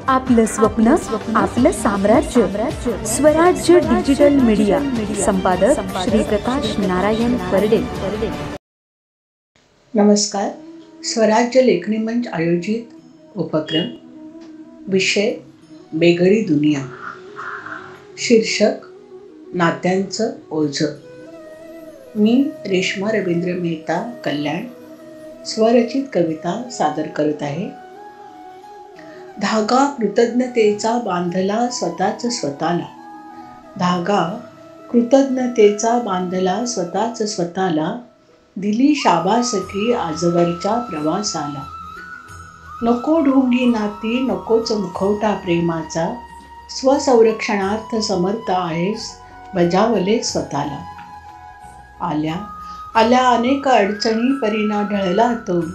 आपलं स्वप्न आपलं साम्राज्य स्वराज्य डिजिटल मीडिया संपादक श्री प्रकाश नारायण परडे। नमस्कार। स्वराज्य लेखनी मंच आयोजित उपक्रम विषय बेगडी दुनिया, शीर्षक नात्यांचं ओझं। मी रेश्मा रवींद्र मेहता कल्याण स्वरचित कविता सादर करत आहे। धागा कृतज्ञतेचा बांधला स्वतःच स्वतःला, धागा कृतज्ञतेचा बांधला स्वतःच स्वतःला, दिली शाबासकी आजवरच्या प्रवासाला। नको ढोंगी नाती नकोच मुखवटा प्रेमाचा, स्वसंरक्षणार्थ समर्थ आहेस बजावले स्वतःला। आल्या आल्या अनेक अडचणी परीना ढळला तोल,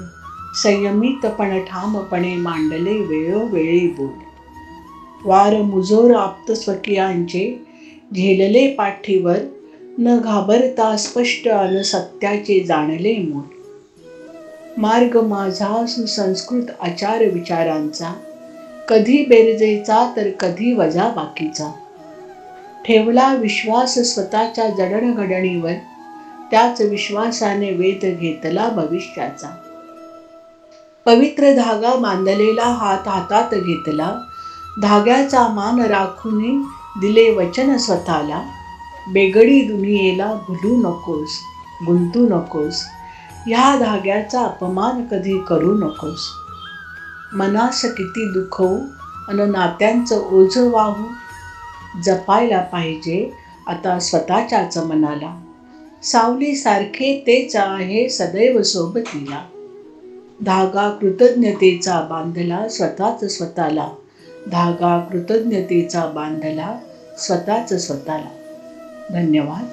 संयमितपण ठामपणे मांडले वेळोवेळी बोल। वार मुजोर आप्तस्वकीयांचे झेलले पाठीवर, न घाबरता स्पष्ट अन सत्याचे जाणले मोल। मार्ग माझा सुसंस्कृत आचार विचारांचा, कधी बेरजेचा तर कधी वजाबाकीचा। ठेवला विश्वास स्वतःच्या जडणघडणीवर, त्याच विश्वासाने वेध घेतला भविष्याचा। पवित्र धागा बांधलेला हात हातात घेतला, धाग्याचा मान राखून दिले वचन स्वतःला। बेगडी दुनियेला भुलू नकोस, गुंतू नकोस, ह्या धाग्याचा अपमान कधी करू नकोस। मनास किती दुखवू अन नात्यांचं ओझं वाहू, जपायला पाहिजे आता स्वतःच्याच मनाला। सावलीसारखे तेच आहे सदैव सोबतीला, धागा कृतज्ञतेचा बांधला स्वतःच स्वतःला, धागा कृतज्ञतेचा बांधला स्वतःच स्वतःला। धन्यवाद।